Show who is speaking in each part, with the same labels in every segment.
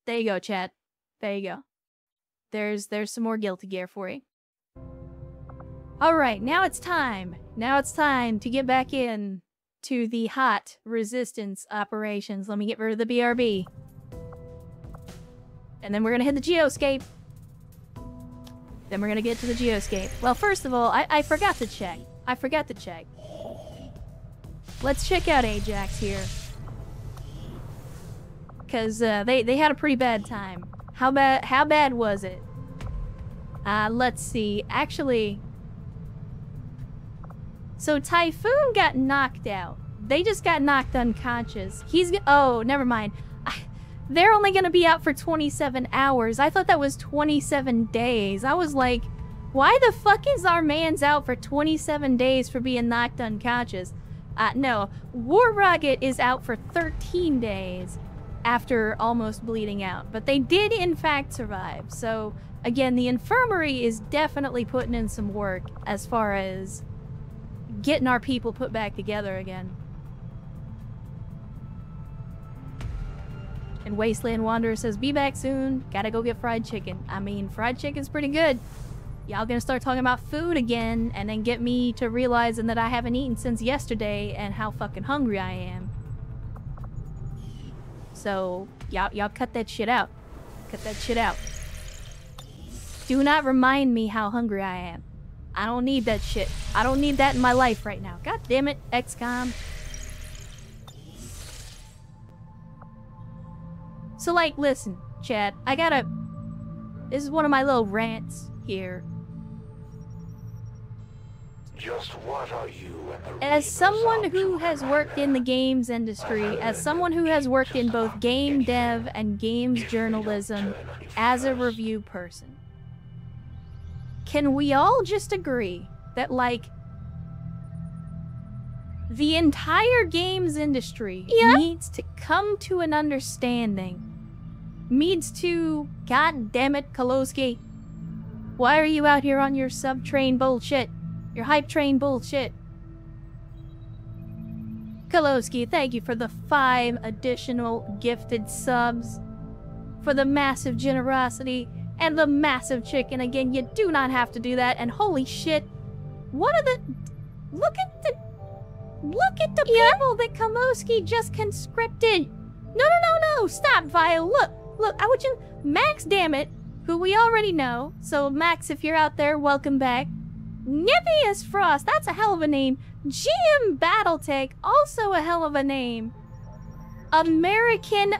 Speaker 1: There you go, chat. There you go. There's some more Guilty Gear for you. Alright, now it's time. Now it's time to get back in to the hot resistance operations. Let me get rid of the BRB. And then we're gonna hit the Geoscape. Then we're gonna get to the Geoscape. Well, first of all, I forgot to check. Let's check out Ajax here. Because they had a pretty bad time. How bad was it? Let's see. Actually... So Typhoon got knocked out. They just got knocked unconscious. Oh, never mind. They're only gonna be out for 27 hours. I thought that was 27 days. I was like, why the fuck is our man's out for 27 days for being knocked unconscious? No. War Rocket is out for 13 days after almost bleeding out. But they did, in fact, survive. So, again, the infirmary is definitely putting in some work as far as getting our people put back together again. And Wasteland Wanderer says, be back soon. Gotta go get fried chicken. I mean, fried chicken's pretty good. Y'all gonna start talking about food again and then get me to realizing that I haven't eaten since yesterday and how fucking hungry I am. So, y'all cut that shit out. Cut that shit out. Do not remind me how hungry I am. I don't need that shit. I don't need that in my life right now. God damn it, XCOM. So, like, listen, chat, this is one of my little rants here.
Speaker 2: Just what are you and the
Speaker 1: As someone who has worked in the games industry, as someone who has worked in both game dev and games journalism as a review person, can we all just agree that, like, the entire games industry needs to come to an understanding? Needs to... God damn it, Kolosky. Why are you out here on your sub-train bullshit? Your hype train bullshit. Kolosky, thank you for the 5 additional gifted subs. For the massive generosity and the massive chicken. Again, you do not have to do that. And holy shit, what are the... Look at the people that Kolosky just conscripted. No, stop, Vile. Look, I want you... Max, damn it, who we already know. So, Max, if you're out there, welcome back. Nippius Frost, that's a hell of a name. GM Battletech, also a hell of a name. American.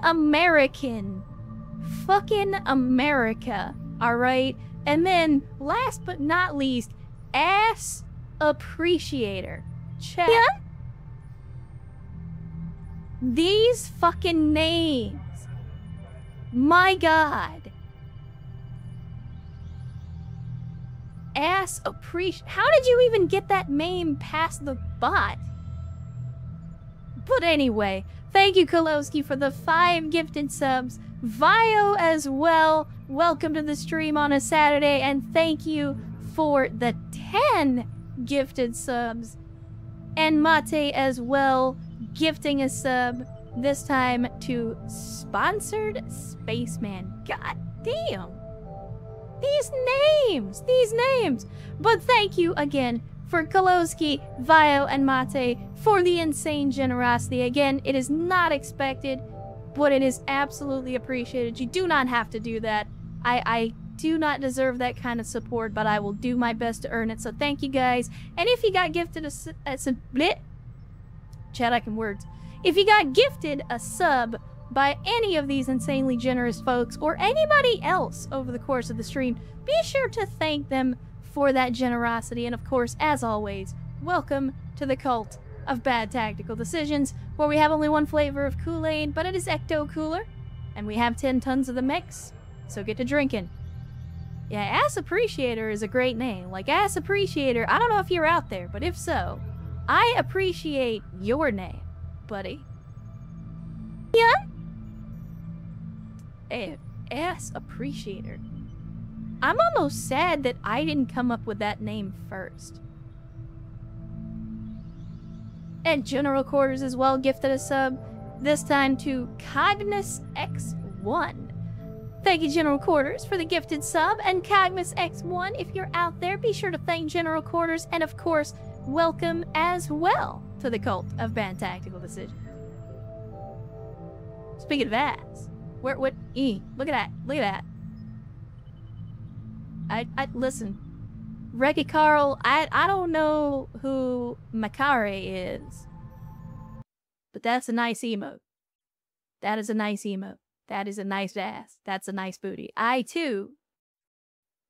Speaker 1: Fucking America, alright? And then, last but not least, Ass Appreciator. Check. Yeah? These fucking names. My god. Ass Appreciator. How did you even get that name past the bot? But anyway, thank you, Kolosky, for the 5 gifted subs. Vio as well. Welcome to the stream on a Saturday. And thank you for the 10 gifted subs. And Mate as well, gifting a sub. This time to Sponsored Spaceman. God damn. These names. But thank you again for Kolosky, Vio, and Mate for the insane generosity. Again, it is not expected, but it is absolutely appreciated. You do not have to do that. I do not deserve that kind of support, but I will do my best to earn it. So thank you guys. And if you got gifted Chat, I can words. If you got gifted a sub by any of these insanely generous folks or anybody else over the course of the stream, be sure to thank them for that generosity. And of course, as always, welcome to the cult of bad tactical decisions, where we have only one flavor of Kool-Aid, but it is Ecto Cooler, and we have 10 tons of the mix, so get to drinking. Yeah, Ass Appreciator is a great name. Like, Ass Appreciator, I don't know if you're out there, but if so, I appreciate your name, buddy. Yeah? Ass Appreciator. I'm almost sad that I didn't come up with that name first. And General Quarters as well gifted a sub, this time to Cognis X1. Thank you, General Quarters, for the gifted sub, and Cogmus X1, if you're out there, be sure to thank General Quarters, and of course, welcome as well to the cult of bad tactical decisions. Speaking of ass, look at that. Listen, Reggie Carl, I don't know who Makare is, but that's a nice emote. That is a nice emote. That is a nice ass. That's a nice booty. I too,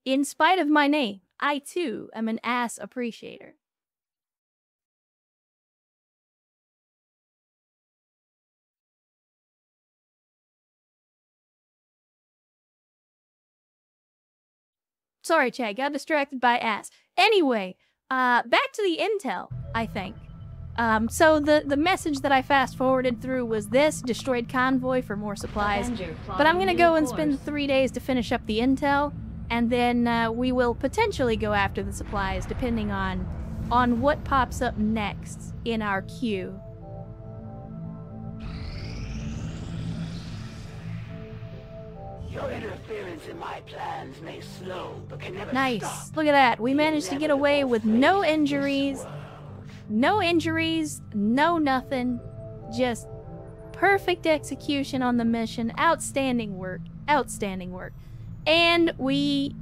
Speaker 1: in spite of my name, I too am an ass appreciator. Sorry, Chad, got distracted by ass. Anyway, back to the intel, I think. So the message that I fast forwarded through was this: destroyed convoy for more supplies. But I'm gonna go and spend 3 days to finish up the intel, and then we will potentially go after the supplies depending on what pops up next in our queue.
Speaker 2: Your interference in my plans may slow, but can never
Speaker 1: Nice.
Speaker 2: stop.
Speaker 1: Look at that. We managed to get away with no injuries. No injuries, no nothing. Just perfect execution on the mission. Outstanding work. Outstanding work. And we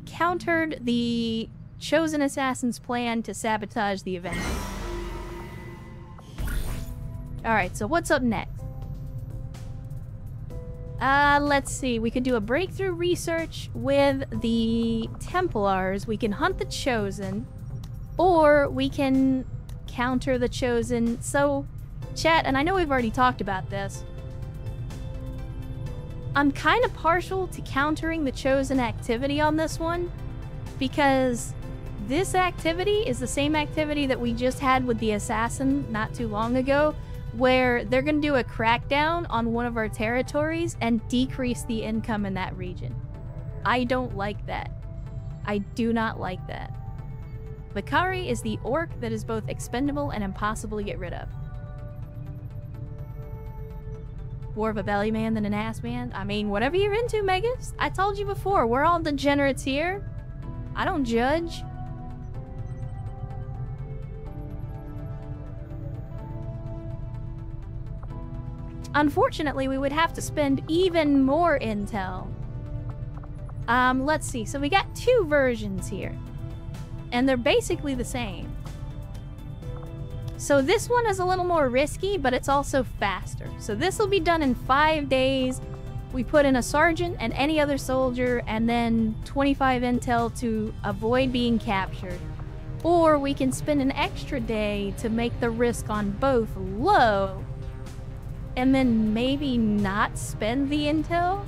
Speaker 1: countered the Chosen Assassin's plan to sabotage the event. Alright, so what's up next? Let's see. We could do a breakthrough research with the Templars. We can hunt the Chosen. Or we can counter the Chosen. So, chat, and I know we've already talked about this, I'm kind of partial to countering the Chosen activity on this one, because this activity is the same activity that we just had with the Assassin not too long ago, where they're going to do a crackdown on one of our territories and decrease the income in that region. I don't like that. I do not like that. Makari is the orc that is both expendable and impossible to get rid of. More of a belly man than an ass man? I mean, whatever you're into, Megas. I told you before, we're all degenerates here. I don't judge. Unfortunately, we would have to spend even more intel. Let's see. So we got 2 versions here. And they're basically the same. So this one is a little more risky, but it's also faster. So this will be done in 5 days. We put in a sergeant and any other soldier, and then 25 intel to avoid being captured. Or we can spend an extra day to make the risk on both low, and then maybe not spend the intel.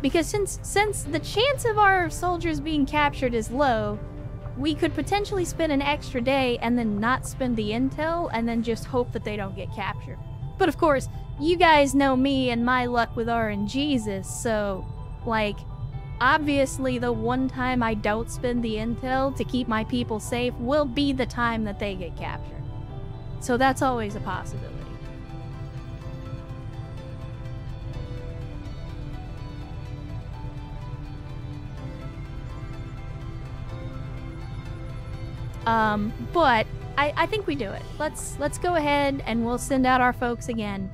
Speaker 1: Because since the chance of our soldiers being captured is low, we could potentially spend an extra day and then not spend the intel and then just hope that they don't get captured. But of course, you guys know me and my luck with RNGesus, so, like, obviously the one time I don't spend the intel to keep my people safe will be the time that they get captured. So that's always a possibility. But I think we do it. Let's go ahead and we'll send out our folks again.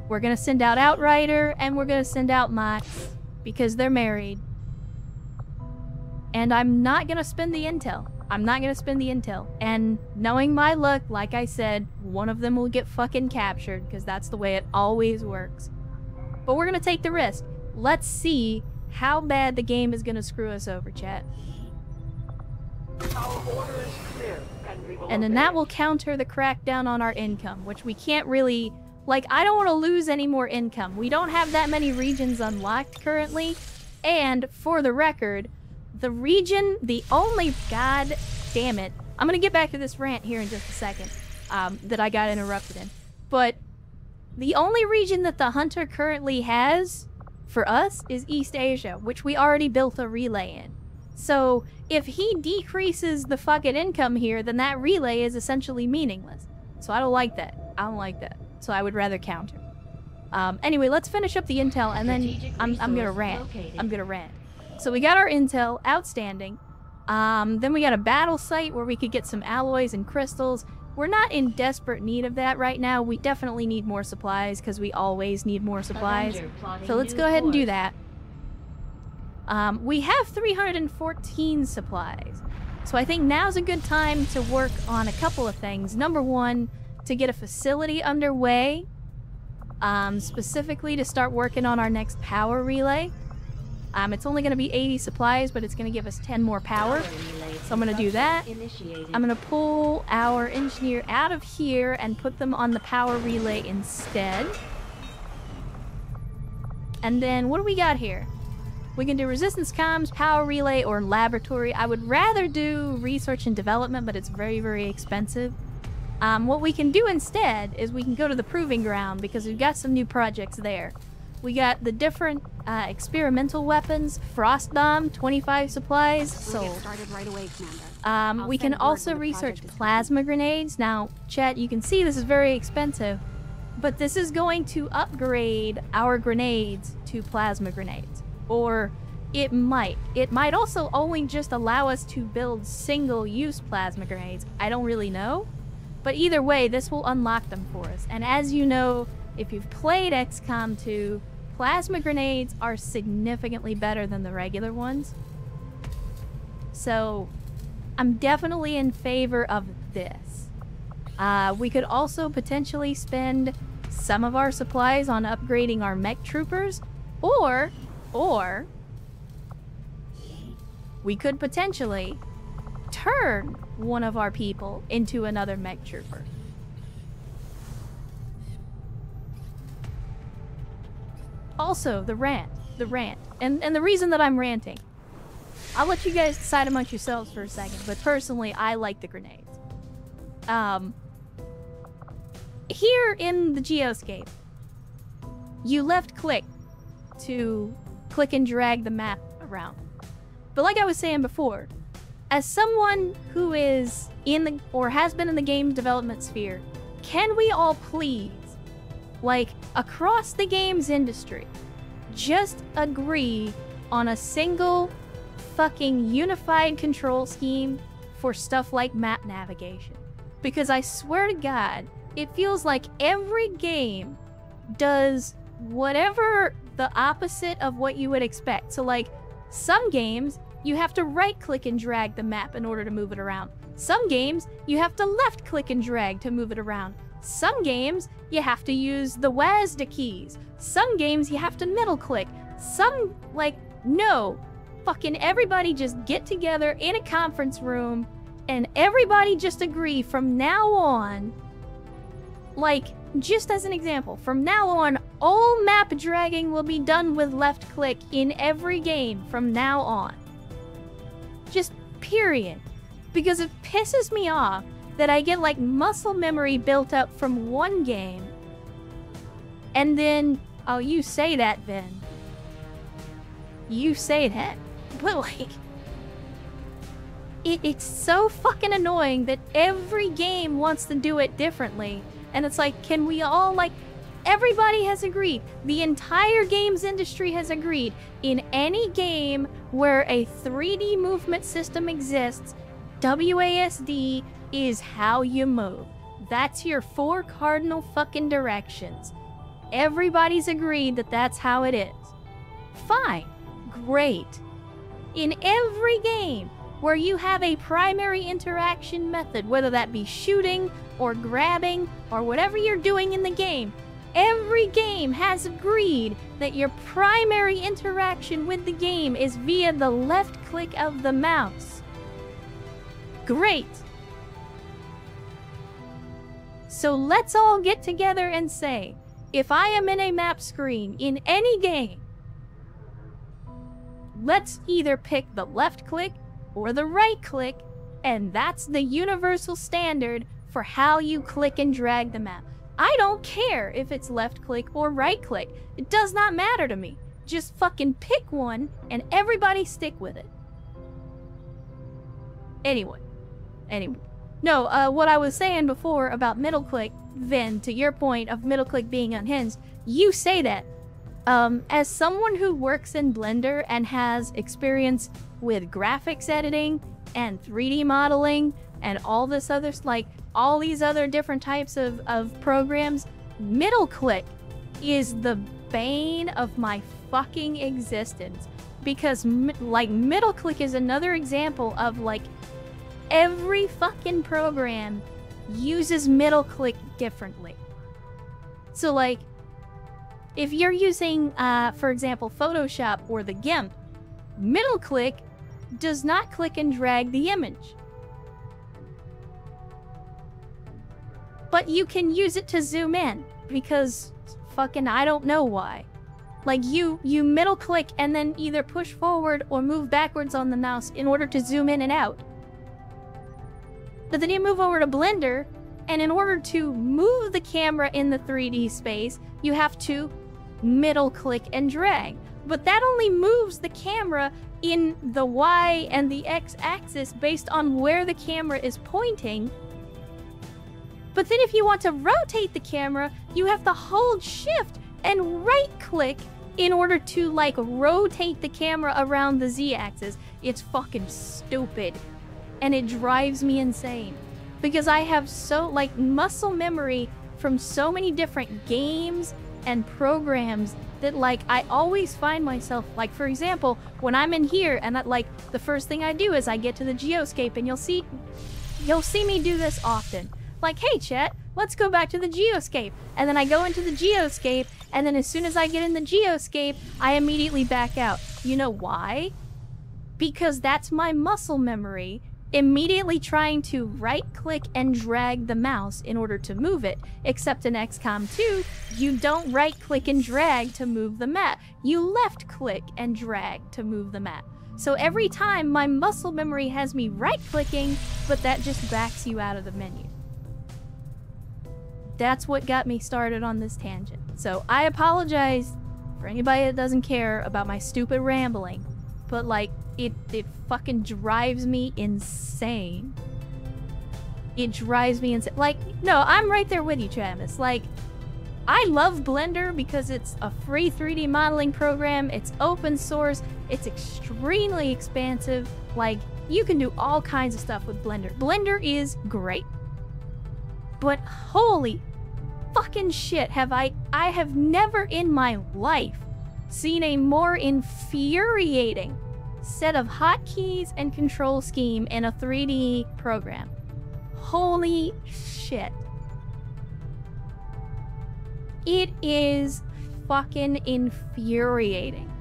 Speaker 1: We're gonna send out Outrider and we're gonna send out Mox because they're married. And I'm not gonna spend the intel. I'm not gonna spend the intel. And knowing my luck, like I said, one of them will get fucking captured because that's the way it always works. But we're gonna take the risk. Let's see how bad the game is gonna screw us over, chat.
Speaker 2: Our order is clear, and we will
Speaker 1: And then
Speaker 2: obey.
Speaker 1: that will counter the crackdown on our income, which we can't really... Like, I don't want to lose any more income. We don't have that many regions unlocked currently. And, for the record, the region, the only... God damn it. I'm going to get back to this rant here in just a second that I got interrupted in. But the only region that the Hunter currently has, for us, is East Asia, which we already built a relay in. So, if he decreases the fucking income here, then that relay is essentially meaningless. So I don't like that. I don't like that. So I would rather counter. Anyway, let's finish up the intel, and then I'm gonna rant. I'm gonna rant. So we got our intel, outstanding. Then we got a battle site where we could get some alloys and crystals. We're not in desperate need of that right now. We definitely need more supplies, because we always need more supplies. So let's go ahead and do that. We have 314 supplies. So I think now's a good time to work on a couple of things. Number one, to get a facility underway. Specifically to start working on our next power relay. It's only going to be 80 supplies, but it's going to give us 10 more power. So I'm going to do that. I'm going to pull our engineer out of here and put them on the power relay instead. And then what do we got here? We can do resistance comms, power relay, or laboratory. I would rather do research and development, but it's very, very expensive. What we can do instead is we can go to the proving ground, because we've got some new projects there. We got the different experimental weapons, Frost Bomb, 25 supplies, sold. We can also research plasma grenades. Now, chat, you can see this is very expensive, but this is going to upgrade our grenades to plasma grenades. Or it might. It might also only just allow us to build single-use plasma grenades. I don't really know. But either way, this will unlock them for us. And as you know, if you've played XCOM 2, plasma grenades are significantly better than the regular ones. So, I'm definitely in favor of this. We could also potentially spend some of our supplies on upgrading our mech troopers, or we could potentially turn one of our people into another mech trooper. Also, the rant. And the reason that I'm ranting, I'll let you guys decide amongst yourselves for a second, but personally, I like the grenades. Here in the Geoscape, you left click to click and drag the map around. But like I was saying before, as someone who is in the, or has been in the games development sphere, can we all please, like, across the games industry, just agree on a single fucking unified control scheme for stuff like map navigation? Because I swear to God, it feels like every game does whatever the opposite of what you would expect. So like, some games, you have to right-click and drag the map in order to move it around. Some games, you have to left-click and drag to move it around. Some games, you have to use the WASD keys. Some games, you have to middle-click. Some, like, no. Fucking everybody just get together in a conference room and everybody just agree from now on, like, just as an example, from now on, all map dragging will be done with left-click in every game from now on. Just period. Because it pisses me off that I get like muscle memory built up from one game, and then, oh, you say that, Ben. You say that. But like, it's so fucking annoying that every game wants to do it differently. And it's like, can we all, like, everybody has agreed. The entire games industry has agreed. In any game where a 3D movement system exists, WASD is how you move. That's your 4 cardinal fucking directions. Everybody's agreed that that's how it is. Fine. Great. In every game where you have a primary interaction method, whether that be shooting or grabbing or whatever you're doing in the game, every game has agreed that your primary interaction with the game is via the left click of the mouse. Great. So let's all get together and say, if I am in a map screen in any game, let's either pick the left click or the right click, and that's the universal standard for how you click and drag the map. I don't care if it's left click or right click. It does not matter to me. Just fucking pick one and everybody stick with it. Anyway. No, what I was saying before about middle click, Vin, to your point of middle click being unhinged, you say that. As someone who works in Blender and has experience with graphics editing and 3D modeling and all this other, like, all these other different types of programs, middle click is the bane of my fucking existence. Because, like, middle click is another example of, like, every fucking program uses middle click differently. So, like, if you're using, for example, Photoshop or the GIMP, middle click does not click and drag the image. But you can use it to zoom in, because fucking I don't know why. Like, you middle click and then either push forward or move backwards on the mouse in order to zoom in and out. But then you move over to Blender, and in order to move the camera in the 3D space, you have to middle click and drag. But that only moves the camera in the Y and the X axis based on where the camera is pointing. But then if you want to rotate the camera, you have to hold shift and right click in order to, like, rotate the camera around the Z axis. It's fucking stupid. And it drives me insane. Because I have so, like, muscle memory from so many different games and programs that, like, I always find myself, like, for example, when I'm in here and like the first thing I do is I get to the geoscape, and you'll see me do this often. Like, hey chat, let's go back to the geoscape. And then I go into the geoscape, and then as soon as I get in the geoscape, I immediately back out. You know why? Because that's my muscle memory immediately trying to right-click and drag the mouse in order to move it. Except in XCOM 2, you don't right-click and drag to move the map. You left-click and drag to move the map. So every time, my muscle memory has me right-clicking, but that just backs you out of the menu. That's what got me started on this tangent. So I apologize for anybody that doesn't care about my stupid rambling, but, like, it fucking drives me insane. It drives me insane. Like, no, I'm right there with you, Travis. Like, I love Blender because it's a free 3D modeling program. It's open source. It's extremely expansive. Like, you can do all kinds of stuff with Blender. Blender is great. But holy fucking shit, I have never in my life seen a more infuriating set of hotkeys and control scheme in a 3D program. Holy shit. It is fucking infuriating.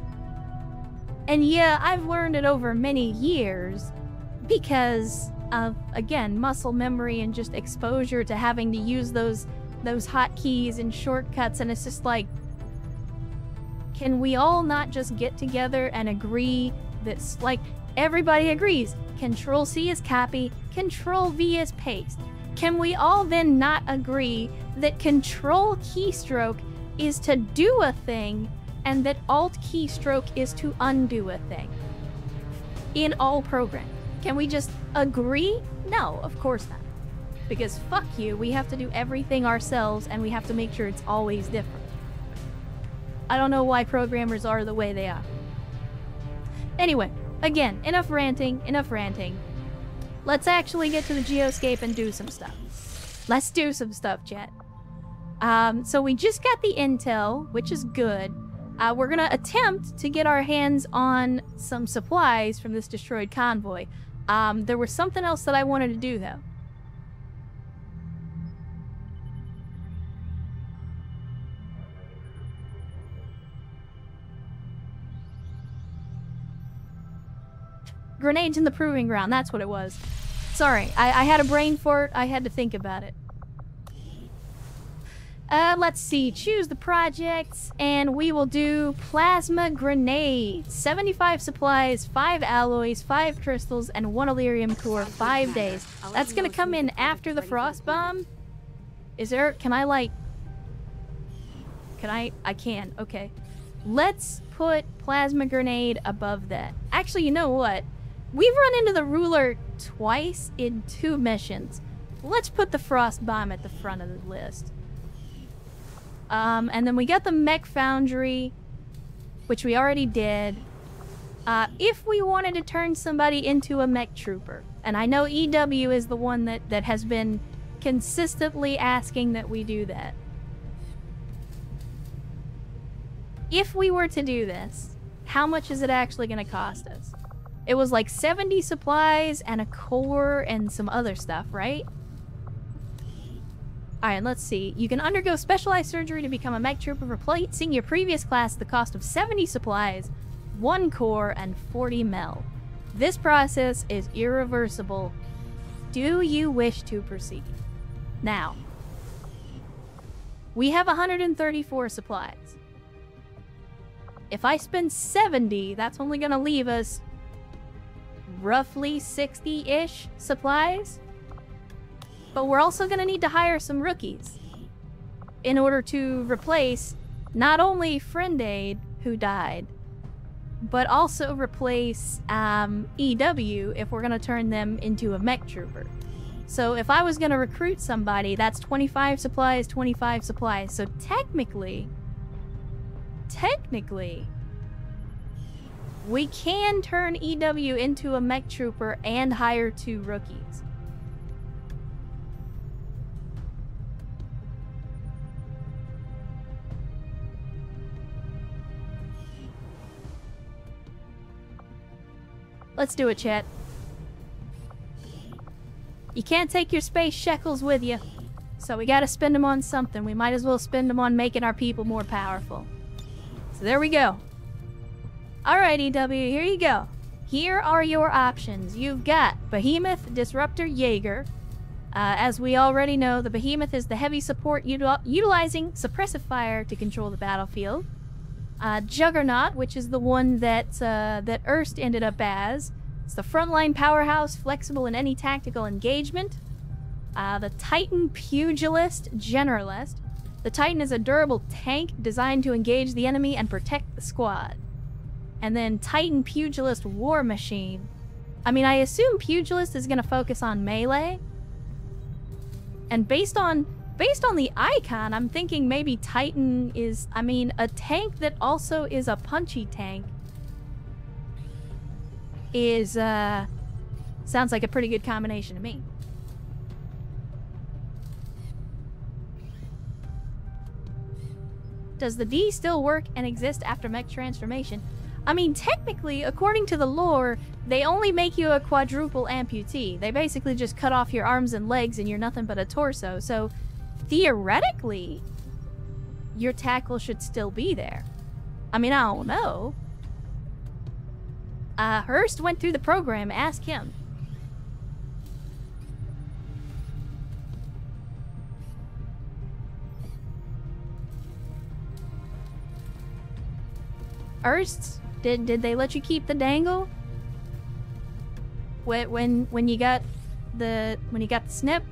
Speaker 1: And yeah, I've learned it over many years because of, again, muscle memory and just exposure to having to use those hotkeys and shortcuts, and it's just like, can we all not just get together and agree that's, like, everybody agrees Control-C is copy, Control-V is paste. Can we all then not agree that Control keystroke is to do a thing and that Alt keystroke is to undo a thing in all programs? Can we just agree? No, of course not. Because fuck you, we have to do everything ourselves and we have to make sure it's always different. I don't know why programmers are the way they are. Anyway, again, enough ranting, enough ranting. Let's actually get to the geoscape and do some stuff. Let's do some stuff, chat. So we just got the intel, which is good. We're gonna attempt to get our hands on some supplies from this destroyed convoy. There was something else that I wanted to do, though. Grenades in the proving ground, that's what it was. Sorry, I had a brain fart, I had to think about it. Let's see, choose the projects, and we will do plasma grenades. 75 supplies, 5 alloys, 5 crystals, and 1 Elerium core, 5 days. That's gonna come in after the frost bomb. Is there, can I, like... I can, okay. Let's put plasma grenade above that. Actually, you know what? We've run into the ruler twice in 2 missions. let's put the Frost Bomb at the front of the list. And then we got the Mech Foundry, which we already did. If we wanted to turn somebody into a Mech Trooper, and I know EW is the one that has been consistently asking that we do that. If we were to do this, how much is it actually going to cost us? It was like 70 supplies and a core and some other stuff, right? Alright, let's see. You can undergo specialized surgery to become a Mech Trooper, replacing your previous class at the cost of 70 supplies, 1 core, and 40 mel. This process is irreversible. Do you wish to proceed? Now, we have 134 supplies. If I spend 70, that's only going to leave us roughly 60-ish supplies. But we're also going to need to hire some rookies in order to replace not only Friend Aid, who died, but also replace EW if we're going to turn them into a Mech Trooper. So if I was going to recruit somebody, that's 25 supplies, 25 supplies. So technically, we can turn EW into a Mech Trooper and hire 2 rookies. Let's do it, chat. You can't take your space shekels with you, so we gotta spend them on something. We might as well spend them on making our people more powerful. So there we go. Alright, EW, here you go. Here are your options. You've got Behemoth, Disruptor, Jaeger. As we already know, the Behemoth is the heavy support utilizing suppressive fire to control the battlefield. Juggernaut, which is the one that Erst ended up as. It's the frontline powerhouse, flexible in any tactical engagement. The Titan Pugilist Generalist. The Titan is a durable tank designed to engage the enemy and protect the squad. And then Titan Pugilist War Machine. I mean, I assume Pugilist is going to focus on melee. And based on the icon, I'm thinking maybe Titan is, I mean, a tank that also is a punchy tank is, sounds like a pretty good combination to me. Does the D still work and exist after mech transformation? I mean, technically, according to the lore, they only make you a quadruple amputee. They basically just cut off your arms and legs and you're nothing but a torso. So, theoretically, your tackle should still be there. I mean, I don't know. Hurst went through the program. Ask him. Hurst, did they let you keep the dangle? When you got the snip?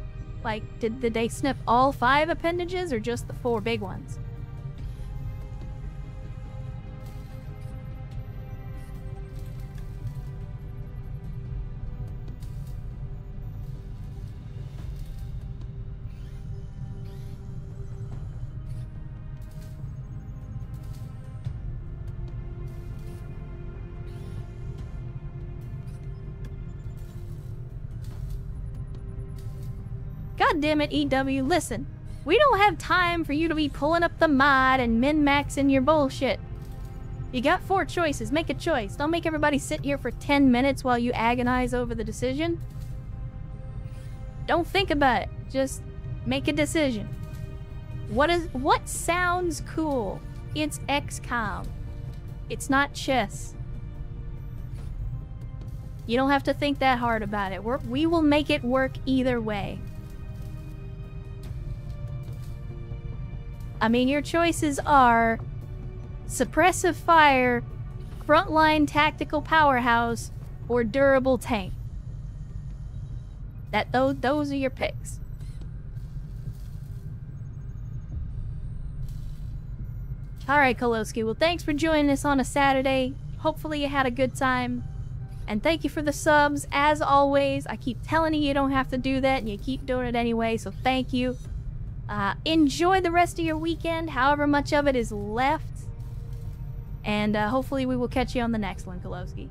Speaker 1: Like, did they snip all 5 appendages or just the 4 big ones? God damn it, EW, listen. We don't have time for you to be pulling up the mod and min-maxing your bullshit. You got 4 choices. Make a choice. Don't make everybody sit here for 10 minutes while you agonize over the decision. Don't think about it. Just make a decision. What sounds cool? It's XCOM. It's not chess. You don't have to think that hard about it. We will make it work either way. I mean, your choices are suppressive fire, frontline tactical powerhouse, or durable tank. Those are your picks. Alright, Kolowski. Well, thanks for joining us on a Saturday. Hopefully you had a good time. And thank you for the subs, as always. I keep telling you don't have to do that, and you keep doing it anyway, so thank you. Enjoy the rest of your weekend, however much of it is left. And hopefully we will catch you on the next one, Kolowski.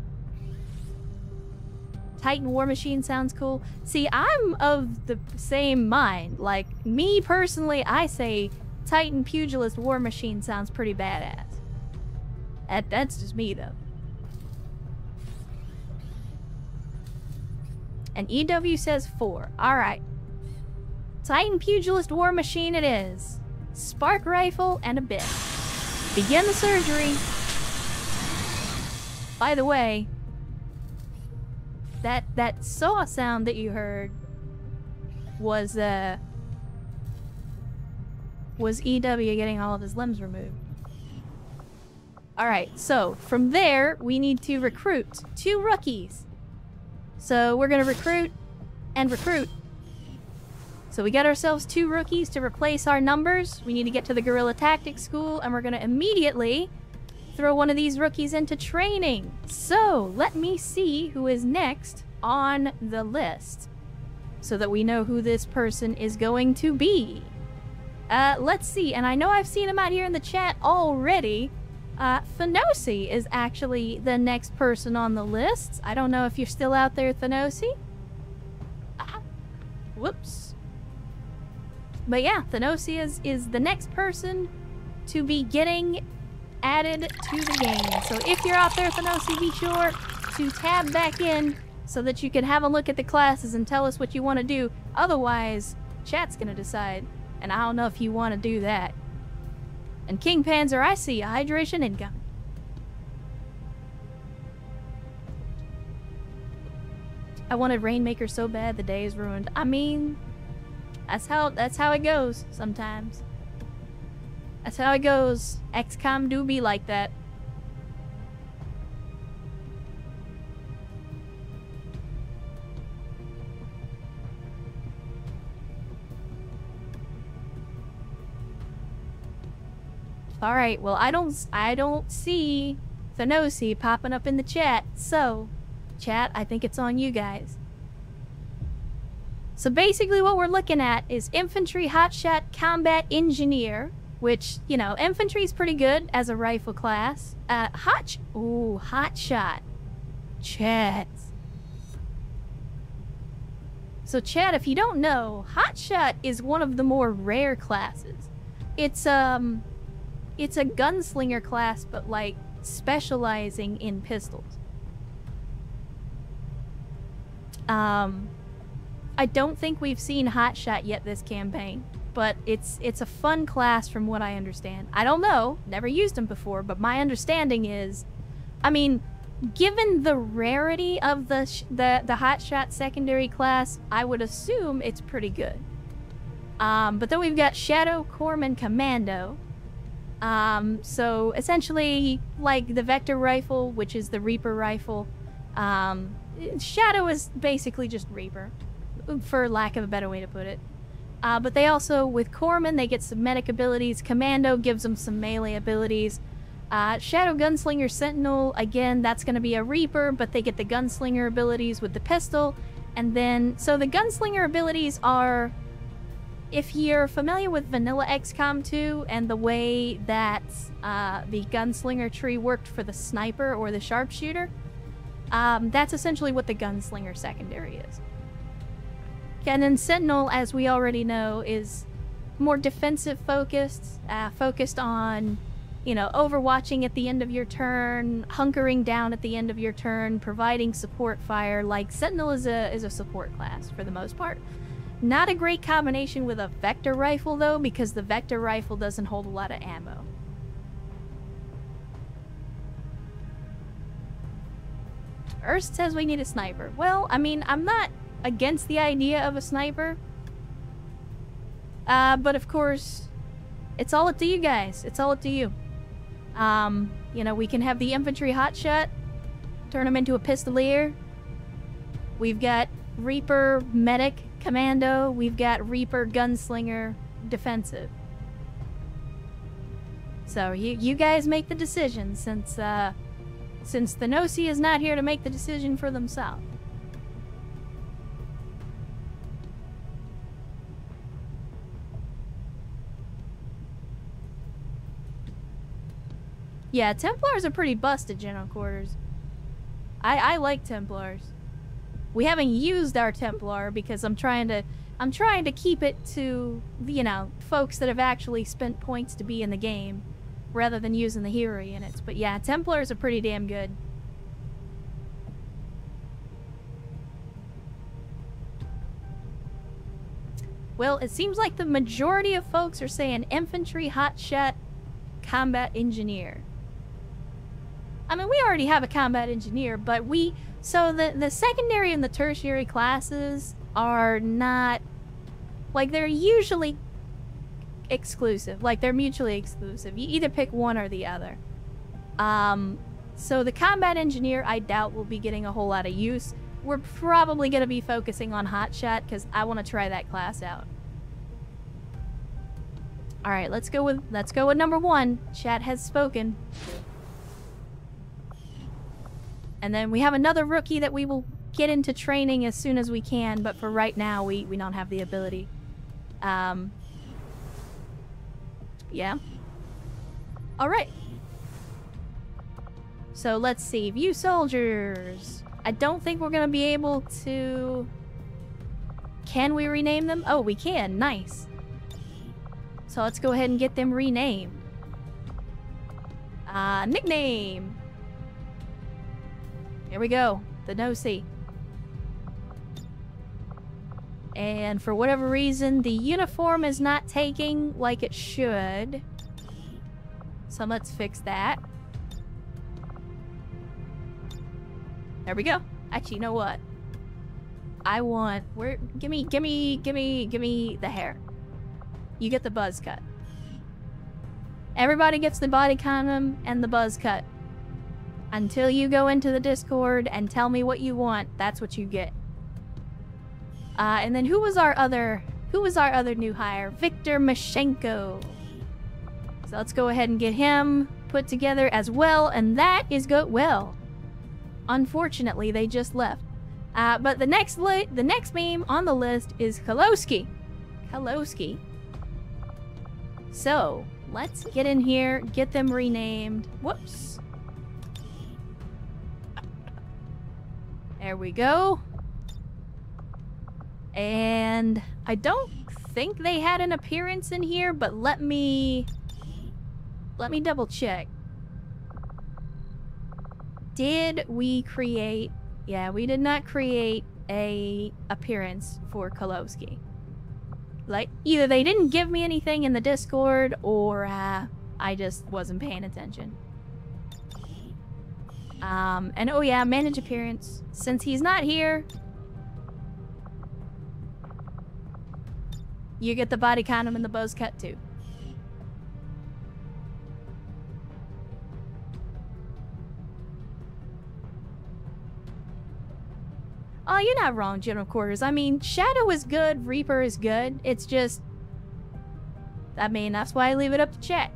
Speaker 1: Titan War Machine sounds cool. See, I'm of the same mind. Like, me personally, I say Titan Pugilist War Machine sounds pretty badass. That's just me, though. And EW says 4. Alright. Titan Pugilist War Machine it is. Spark Rifle and a bit. Begin the surgery. By the way, that saw sound that you heard was EW getting all of his limbs removed. Alright, so from there, we need to recruit 2 rookies. So we're gonna recruit and recruit. So we got ourselves 2 rookies to replace our numbers. We need to get to the Guerrilla Tactics School, and we're gonna immediately throw one of these rookies into training. So let me see who is next on the list so that we know who this person is going to be. Let's see, and I know I've seen him out here in the chat already. Thanosi is actually the next person on the list. I don't know if you're still out there, Thanosi. Whoops. But yeah, Thanosi is the next person to be getting added to the game. So if you're out there, Thanosi, be sure to tab back in so that you can have a look at the classes and tell us what you want to do. Otherwise, chat's gonna decide, and I don't know if you want to do that. And King Panzer, I see a hydration incoming. I wanted Rainmaker so bad the day is ruined. I mean, that's how it goes sometimes. That's how it goes. XCOM do be like that. Alright, well I don't see Thanosi popping up in the chat, so chat, I think it's on you guys. So basically what we're looking at is Infantry Hotshot Combat Engineer, which, you know, infantry's pretty good as a rifle class. Hotshot. Chat. So chat, if you don't know, Hotshot is one of the more rare classes. It's a gunslinger class, but like specializing in pistols. I don't think we've seen Hotshot yet this campaign, but it's a fun class from what I understand. I don't know, never used them before, but my understanding is, I mean, given the rarity of the Hotshot secondary class, I would assume it's pretty good. But then we've got Shadow Corpsman Commando. So essentially like the Vector rifle, which is the Reaper rifle. Shadow is basically just Reaper, for lack of a better way to put it. But they also, with Corpsman, they get some medic abilities. Commando gives them some melee abilities. Shadow Gunslinger Sentinel, again, that's going to be a Reaper, but they get the Gunslinger abilities with the pistol. And then, so the Gunslinger abilities are, if you're familiar with vanilla XCOM 2 and the way that the Gunslinger tree worked for the Sniper or the Sharpshooter, that's essentially what the Gunslinger secondary is. And then Sentinel, as we already know, is more defensive focused, focused on, you know, overwatching at the end of your turn, hunkering down at the end of your turn, providing support fire. Like, Sentinel is a support class for the most part. Not a great combination with a Vector rifle, though, because the Vector rifle doesn't hold a lot of ammo. Erst says we need a sniper. Well, I mean, I'm not against the idea of a sniper. But of course, it's all up to you guys. It's all up to you. You know, we can have the infantry hotshot, turn him into a pistolier. We've got Reaper medic commando. We've got Reaper gunslinger defensive. So you guys make the decision, since since the Nosy is not here to make the decision for themselves. Yeah, Templars are pretty busted, General Quarters. I like Templars. We haven't used our Templar because I'm trying to keep it to, you know, folks that have actually spent points to be in the game, rather than using the hero units. But yeah, Templars are pretty damn good. Well, it seems like the majority of folks are saying infantry, hotshot, combat engineer. I mean, we already have a combat engineer, but so the secondary and the tertiary classes are not, like, they're usually exclusive. Like, they're mutually exclusive. You either pick one or the other. So the combat engineer, I doubt will be getting a whole lot of use. We're probably going to be focusing on hotshot because I want to try that class out. All right, let's go with number 1. Chat has spoken. And then we have another rookie that we will get into training as soon as we can, but for right now, we don't have the ability. Yeah. All right. So let's see. View soldiers. I don't think we're going to be able to... Can we rename them? Oh, we can. Nice. So let's go ahead and get them renamed. Nickname. Here we go. The Nosy. And for whatever reason, the uniform is not taking like it should. So let's fix that. There we go. Actually, you know what? I want... Give me the hair. You get the buzz cut. Everybody gets the body condom and the buzz cut. Until you go into the Discord and tell me what you want, that's what you get. And then who was our other new hire? Victor Mashenko. So let's go ahead and get him put together as well, and that is well. Unfortunately, they just left. But the next meme on the list is Kalowski. Kalowski. So let's get in here, get them renamed. Whoops. There we go. And I don't think they had an appearance in here, but let me double check. Did we create... Yeah, we did not create a appearance for Kalowski. Like, either they didn't give me anything in the Discord, or I just wasn't paying attention. And oh yeah, manage appearance. Since he's not here, you get the body condom and the buzz cut too. Oh, you're not wrong, General Quarters. I mean, Shadow is good, Reaper is good. It's just... I mean, that's why I leave it up to chat.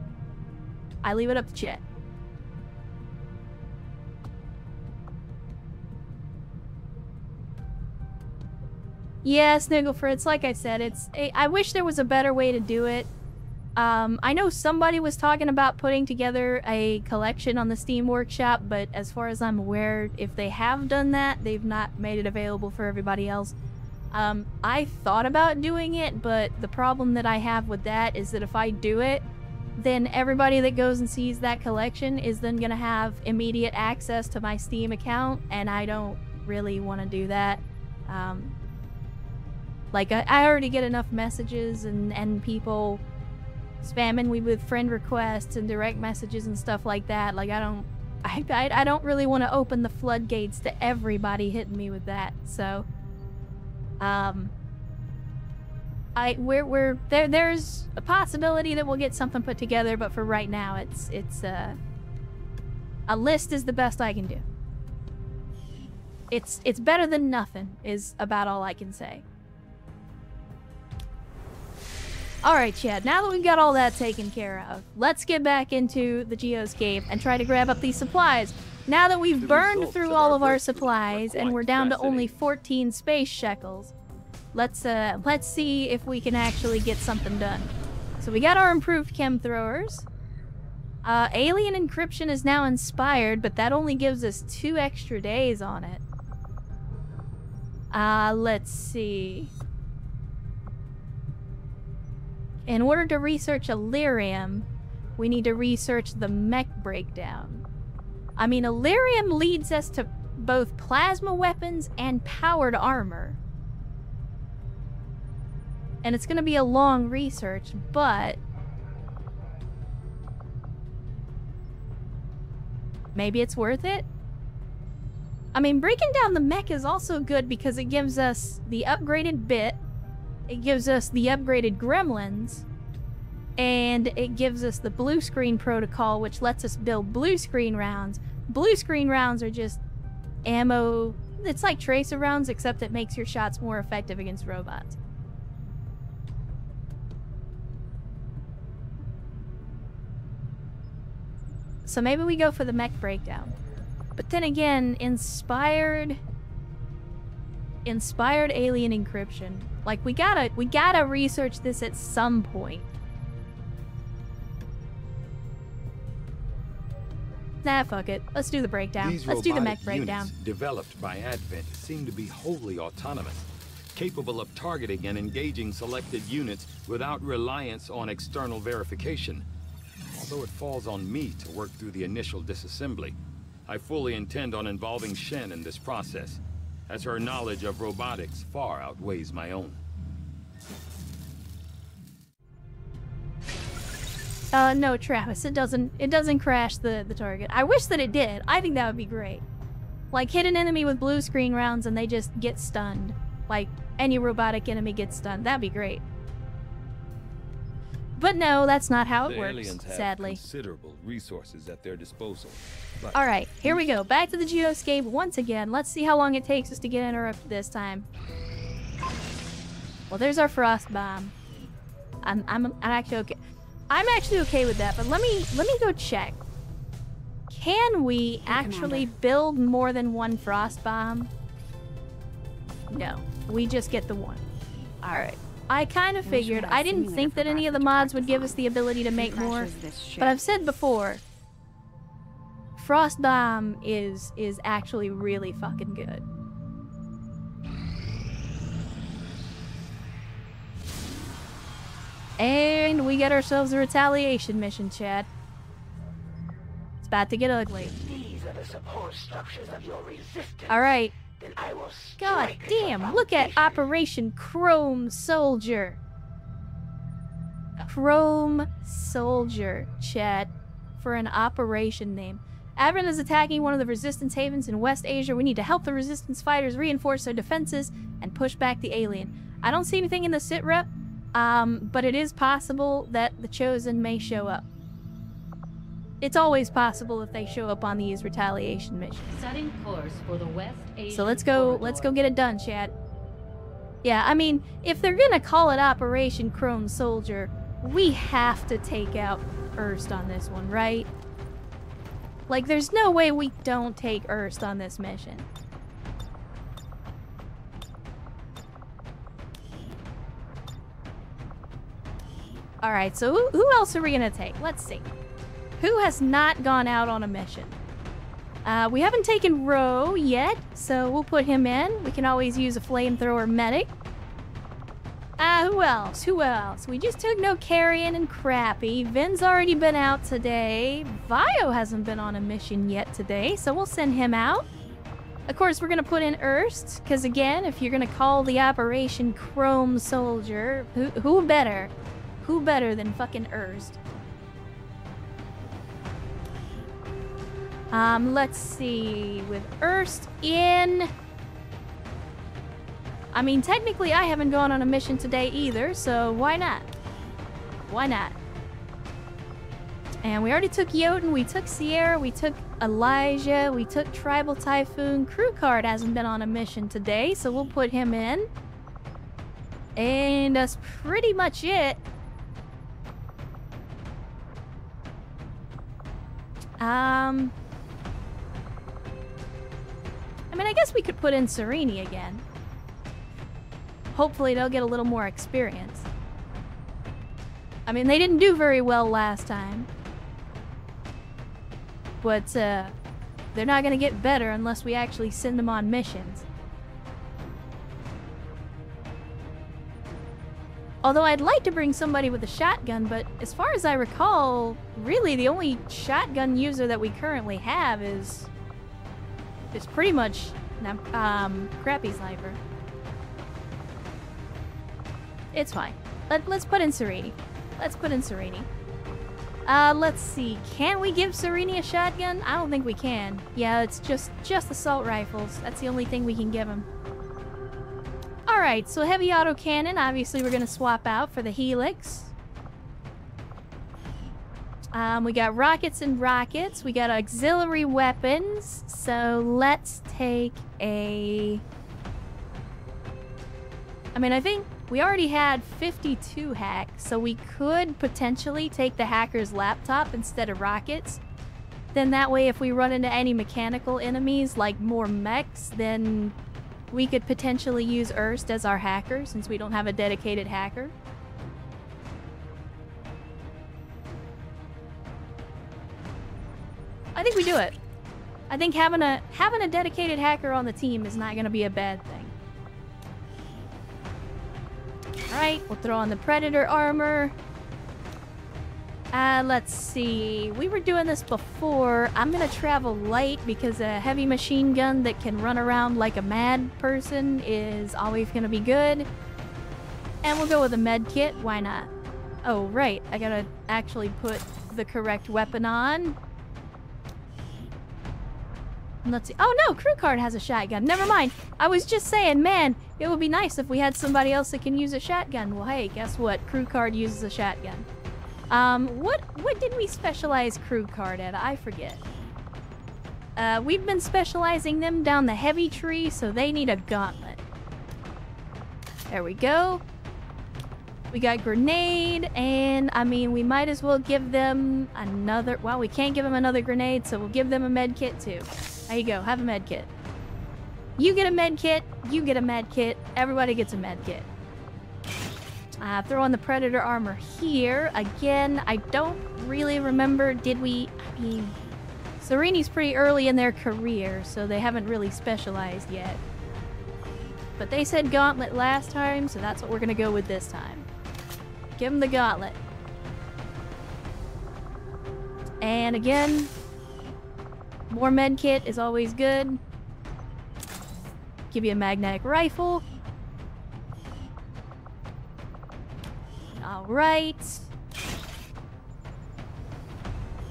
Speaker 1: I leave it up to chat. Yeah, Snigglefritz, like I said, I wish there was a better way to do it. I know somebody was talking about putting together a collection on the Steam Workshop, but as far as I'm aware, if they have done that, they've not made it available for everybody else. I thought about doing it, but the problem that I have with that is that if I do it, then everybody that goes and sees that collection is then going to have immediate access to my Steam account, and I don't really want to do that. Like, I already get enough messages and people spamming me with friend requests and direct messages and stuff like that. Like, I don't really want to open the floodgates to everybody hitting me with that. So, there's a possibility that we'll get something put together, but for right now, it's a list is the best I can do. It's better than nothing is about all I can say. Alright, Chad, now that we've got all that taken care of, let's get back into the Geoscape and try to grab up these supplies. Now that we've
Speaker 3: The
Speaker 1: burned
Speaker 3: results
Speaker 1: through
Speaker 3: of
Speaker 1: all
Speaker 3: our
Speaker 1: of our
Speaker 3: breakthrough
Speaker 1: supplies
Speaker 3: are
Speaker 1: and
Speaker 3: quite
Speaker 1: we're down to only
Speaker 3: fascinating.
Speaker 1: 14 space shekels, let's see if we can actually get something done. So we got our improved chem throwers. Alien encryption is now inspired, but that only gives us 2 extra days on it. Let's see. In order to research Ellyrium, we need to research the mech breakdown. I mean, Ellyrium leads us to both plasma weapons and powered armor. And it's gonna be a long research, but maybe it's worth it? I mean, breaking down the mech is also good because it gives us the upgraded bit, it gives us the upgraded gremlins, and it gives us the blue screen protocol, which lets us build blue screen rounds. Blue screen rounds are just ammo. It's like tracer rounds, except it makes your shots more effective against robots. So maybe we go for the mech breakdown. But then again, inspired alien encryption. Like, we gotta research this at some point. Nah, fuck it. Let's do the breakdown.
Speaker 3: These
Speaker 1: Let's do the mech
Speaker 3: robotic
Speaker 1: breakdown.
Speaker 3: units developed by Advent seem to be wholly autonomous, capable of targeting and engaging selected units without reliance on external verification. Although it falls on me to work through the initial disassembly, I fully intend on involving Shen in this process, as her knowledge of robotics far outweighs my own.
Speaker 1: No, Travis, it doesn't crash the target. I wish that it did. I think that would be great. Like, hit an enemy with blue screen rounds and they just get stunned. Like, any robotic enemy gets stunned. That'd be great. But no, that's not how it
Speaker 3: The
Speaker 1: works,
Speaker 3: aliens have
Speaker 1: sadly.
Speaker 3: considerable resources at their disposal. But
Speaker 1: Alright, here we go. Back to the geoscape once again. Let's see how long it takes us to get interrupted this time. Well, there's our frost bomb. I'm actually okay. I'm actually okay with that, but let me go check. Can we actually build more than one frost bomb? No, we just get the one. Alright. I kind of figured. I didn't think that any of the mods would give us the ability to make more, but I've said before, Frost Bomb is actually really fucking good. And we get ourselves a retaliation mission, Chad. It's about to get ugly.
Speaker 2: These are the support structures of your resistance.
Speaker 1: Alright.
Speaker 2: Then I will
Speaker 1: God
Speaker 2: strike at your
Speaker 1: damn, look at
Speaker 2: foundation.
Speaker 1: Operation Chrome Soldier. Chrome Soldier, chat, for an operation name. Advent is attacking one of the Resistance havens in West Asia. We need to help the Resistance fighters reinforce their defenses and push back the alien. I don't see anything in the sitrep, but it is possible that the Chosen may show up. It's always possible if they show up on these retaliation missions.
Speaker 4: Setting course for the West Asian
Speaker 1: So let's go get it done, Chad. Yeah, I mean, if they're gonna call it Operation Chrome Soldier, we have to take out Erst on this one, right? Like, there's no way we don't take Erst on this mission. Alright, so who else are we gonna take? Let's see. Who has not gone out on a mission? We haven't taken Ro yet, so we'll put him in. We can always use a flamethrower medic. Who else? Who else? We just took No Carrion and Crappy. Vin's already been out today. Vio hasn't been on a mission yet today, so we'll send him out. Of course, we're gonna put in Erst, because again, if you're gonna call the Operation Chrome Soldier, who better? Who better than fucking Erst? Let's see. With Erst in... I mean, technically I haven't gone on a mission today either, so why not? Why not? And we already took Jotun, we took Sierra, we took Elijah, we took Tribal Typhoon. Crew Card hasn't been on a mission today, so we'll put him in. And that's pretty much it. mean, I guess we could put in Sereni again. Hopefully they'll get a little more experience. I mean, they didn't do very well last time. But, they're not gonna get better unless we actually send them on missions. Although I'd like to bring somebody with a shotgun, but as far as I recall, really the only shotgun user that we currently have is pretty much Crappy Sniper. It's fine. Let's put in Sereni. Let's put in Sereni. Let's see. Can we give Sereni a shotgun? I don't think we can. Yeah, it's just assault rifles. That's the only thing we can give him. Alright, so heavy autocannon, obviously we're gonna swap out for the Helix. We got rockets and rockets. We got auxiliary weapons. So let's take a... I mean, I think we already had 52 hacks, so we could potentially take the hacker's laptop instead of rockets. Then that way, if we run into any mechanical enemies, like more mechs, then we could potentially use Erst as our hacker, since we don't have a dedicated hacker. I think we do it. I think having a dedicated hacker on the team is not going to be a bad thing. Alright, we'll throw on the Predator armor. Let's see. We were doing this before. I'm gonna travel light because a heavy machine gun that can run around like a mad person is always gonna be good. And we'll go with a med kit. Why not? Oh, right. I gotta actually put the correct weapon on. Let's see. Oh no, Crew Card has a shotgun. Never mind. I was just saying, man, it would be nice if we had somebody else that can use a shotgun. Well, hey, guess what? Crew Card uses a shotgun. What did we specialize Crew Card at? I forget. We've been specializing them down the heavy tree, so they need a gauntlet. There we go. We got grenade, and I mean, we might as well give them another... Well, we can't give them another grenade, so we'll give them a med kit too. There you go, have a med kit. You get a med kit, you get a med kit, everybody gets a med kit. Throw on the Predator armor here. Again, I don't really remember, did we... I mean, Sereni's pretty early in their career, so they haven't really specialized yet. But they said gauntlet last time, so that's what we're gonna go with this time. Give them the gauntlet. And again, more med kit is always good. Give you a magnetic rifle. Alright.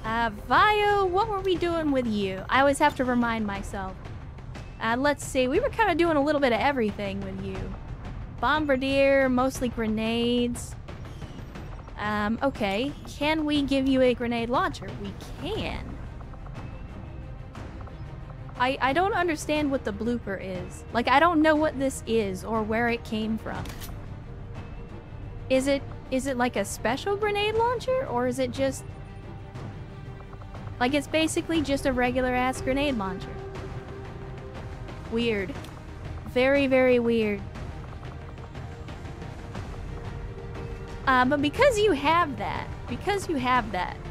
Speaker 1: Vio, what were we doing with you? I always have to remind myself. Let's see, we were kind of doing a little bit of everything with you. Bombardier, mostly grenades. Okay. Can we give you a grenade launcher? We can. I don't understand what the blooper is. Like, I don't know what this is or where it came from. Is it like a special grenade launcher, or is it just... Like, it's basically just a regular-ass grenade launcher. Weird. Very, very weird. But because you have that,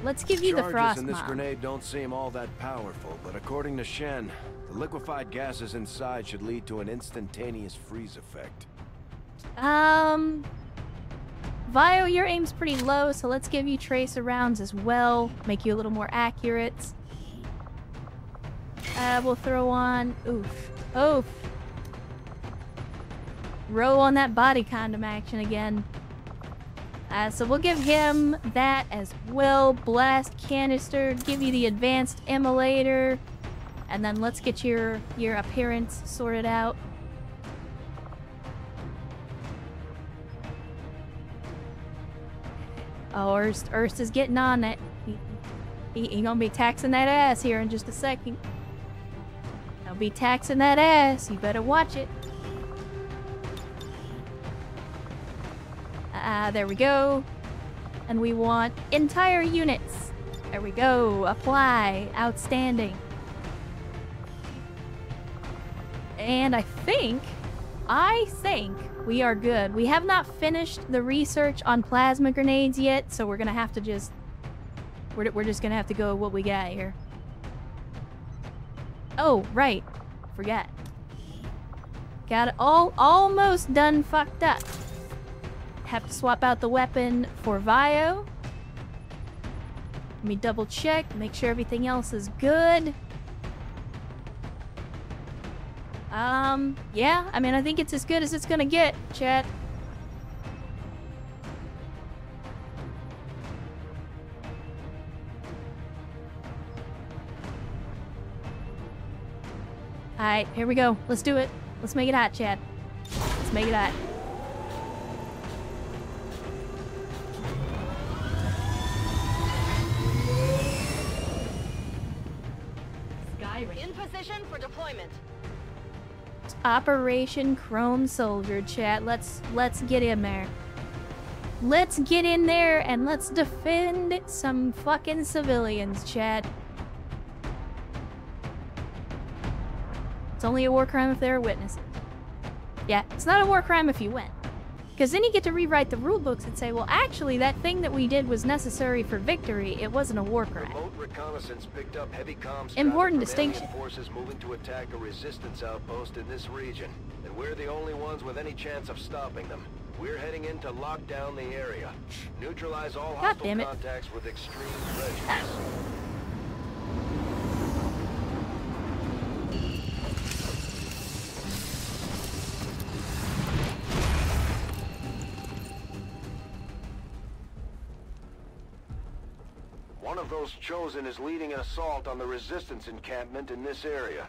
Speaker 1: let's give you the Frost
Speaker 5: Charges in this
Speaker 1: Bomb.
Speaker 5: grenade don't seem all that powerful, but according to Shen, the liquefied gases inside should lead to an instantaneous freeze effect.
Speaker 1: Vio, your aim's pretty low, so let's give you tracer rounds as well. Make you a little more accurate. We'll throw on... Oof. Oof. Row on that body condom action again. So we'll give him that as well. Blast canister, give you the advanced immolator. And then let's get your appearance sorted out. Oh, Erst is getting on it. He gonna be taxing that ass here in just a second. He'll be taxing that ass. You better watch it. There we go. And we want entire units. There we go. Apply. Outstanding. And I think we are good. We have not finished the research on plasma grenades yet, so we're gonna have to just... We're just gonna have to go with what we got here. Oh, right. Forgot. Got it all almost done fucked up. Have to swap out the weapon for Vio. Let me double check, make sure everything else is good. Yeah, I mean, I think it's as good as it's gonna get, chat. Alright, here we go. Let's do it. Let's make it hot, chat. Let's make it hot.
Speaker 6: In position for deployment.
Speaker 1: Operation Chrome Soldier, chat. Let's get in there. Let's get in there and let's defend some fucking civilians, chat. It's only a war crime if there are witnesses. Yeah, it's not a war crime if you win. Because then you get to rewrite the rule books and say, well, actually, that thing that we did was necessary for victory. It wasn't a war crime.
Speaker 5: Remote reconnaissance picked up heavy comms
Speaker 1: Important
Speaker 5: traffic from
Speaker 1: distinction.
Speaker 5: alien forces moving to attack a resistance outpost in this region, and we're the only ones with any chance of stopping them. We're heading in to lock down the area. Neutralize all hostile
Speaker 1: damn it.
Speaker 5: contacts with extreme prejudice. One of those chosen is leading an assault on the resistance encampment in this area.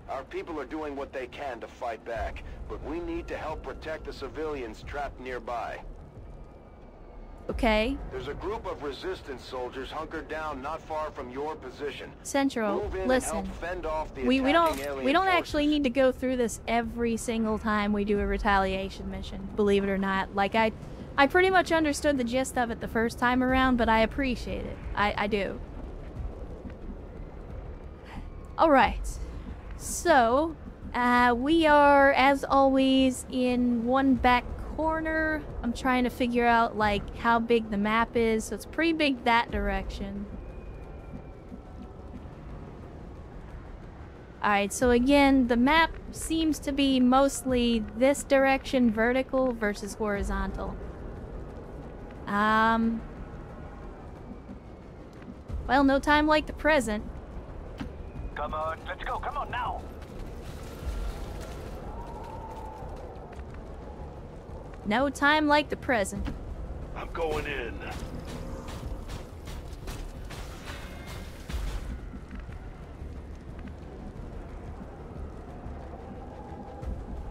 Speaker 5: Our people are doing what they can to fight back, but we need to help protect the civilians trapped nearby.
Speaker 1: Okay.
Speaker 5: There's a group of resistance soldiers hunkered down not far from your position.
Speaker 1: Central,
Speaker 5: Move in and
Speaker 1: listen.
Speaker 5: help fend off the
Speaker 1: We
Speaker 5: attacking
Speaker 1: don't
Speaker 5: alien
Speaker 1: actually
Speaker 5: forces.
Speaker 1: need to go through this every single time we do a retaliation mission, believe it or not. Like I pretty much understood the gist of it the first time around, but I appreciate it. I do. Alright. So, we are, as always, in one back corner. I'm trying to figure out, like, how big the map is, so it's pretty big that direction. Alright, so again, the map seems to be mostly this direction, vertical, versus horizontal. Well, no time like the present.
Speaker 2: Come on, let's go. Come on now.
Speaker 1: No time like the present.
Speaker 2: I'm going in.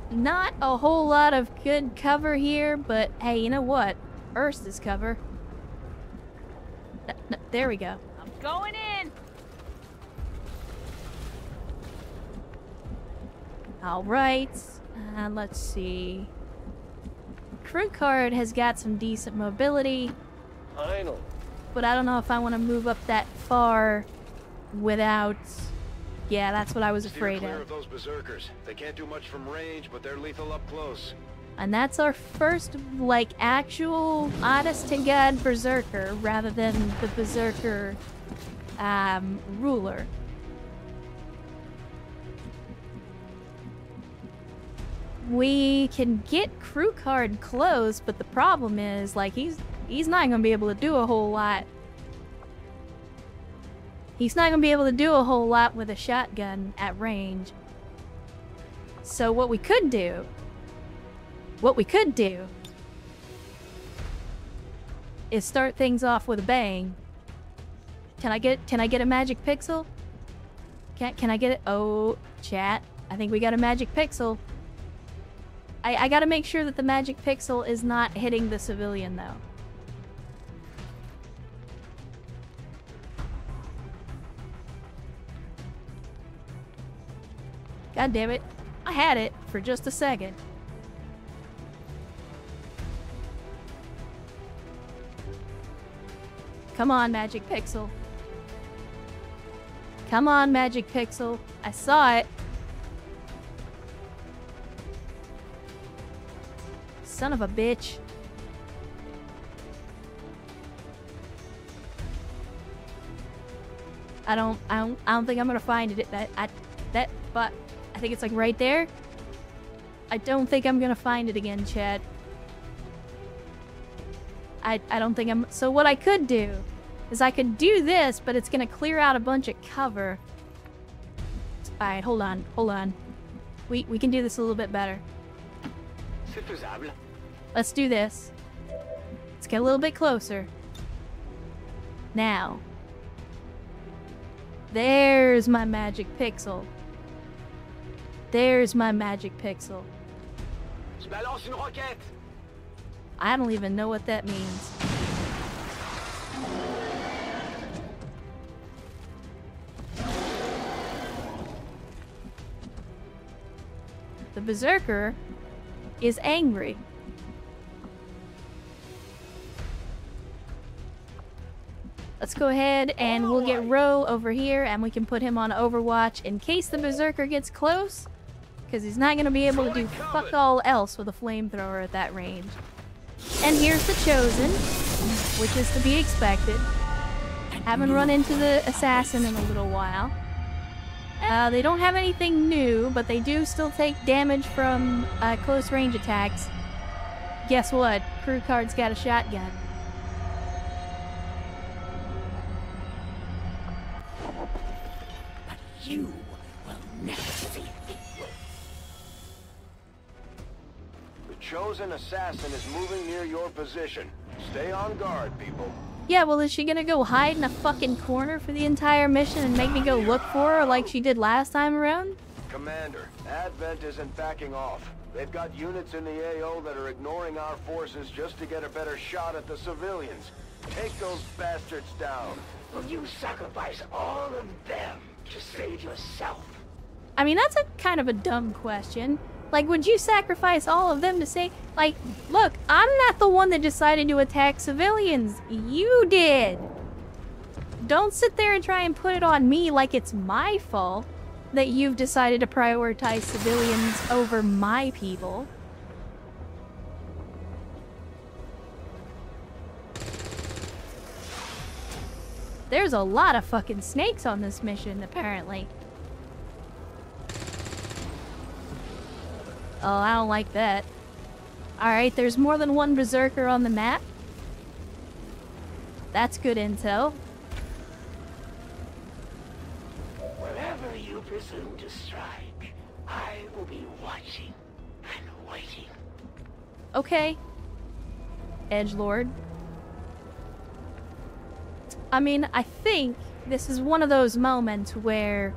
Speaker 1: Not a whole lot of good cover here, but hey, you know what? First is cover. There we go. I'm going in! Alright, let's see. Crew card has got some decent mobility,
Speaker 5: Final.
Speaker 1: but I don't know if I want to move up that far without... Yeah, that's what I was
Speaker 5: Steer
Speaker 1: afraid
Speaker 5: clear
Speaker 1: of.
Speaker 5: of those berserkers. They can't do much from range, but they're lethal up close.
Speaker 1: And that's our first, like, actual honest-to-God berserker, rather than the berserker, ruler. We can get crew card close, but the problem is, like, he's not gonna be able to do a whole lot. He's not gonna be able to do a whole lot with a shotgun at range. So what we could do is start things off with a bang. Can I get a magic pixel? Can I get it? Oh, chat. I think we got a magic pixel. I gotta make sure that the magic pixel is not hitting the civilian though. God damn it. I had it for just a second. Come on, Magic Pixel. Come on, Magic Pixel. I saw it. Son of a bitch. I don't think I'm gonna find it. But I think it's like right there. I don't think I'm gonna find it again, chat. I don't think I'm... So what I could do is I could do this, but it's gonna clear out a bunch of cover. Alright, hold on. We can do this a little bit better.
Speaker 2: C'est faisable.
Speaker 1: Let's do this. Let's get a little bit closer. Now. There's my magic pixel. There's my magic pixel.
Speaker 2: Je balance une roquette.
Speaker 1: I don't even know what that means. The Berserker is angry. Let's go ahead and we'll get Ro over here and we can put him on Overwatch in case the Berserker gets close. Because he's not going to be able to do fuck all else with a flamethrower at that range. And here's the Chosen, which is to be expected. Haven't run into the Assassin in a little while. They don't have anything new, but they do still take damage from close range attacks. Guess what? Crew card's got a shotgun.
Speaker 2: But you will never see me.
Speaker 5: The Chosen Assassin is moving near your position. Stay on guard, people.
Speaker 1: Yeah, well, is she gonna go hide in a fucking corner for the entire mission and make me go look for her like she did last time around?
Speaker 5: Commander, Advent isn't backing off. They've got units in the AO that are ignoring our forces just to get a better shot at the civilians. Take those bastards down.
Speaker 2: Will you sacrifice all of them to save yourself?
Speaker 1: I mean, that's a kind of a dumb question. Like, would you sacrifice all of them to say, like, look, I'm not the one that decided to attack civilians. You did. Don't sit there and try and put it on me like it's my fault that you've decided to prioritize civilians over my people. There's a lot of fucking snakes on this mission, apparently. Oh, I don't like that. Alright, there's more than one Berserker on the map. That's good intel.
Speaker 2: Wherever you presume to strike, I will be watching and waiting.
Speaker 1: Okay. Edgelord. I mean, I think this is one of those moments where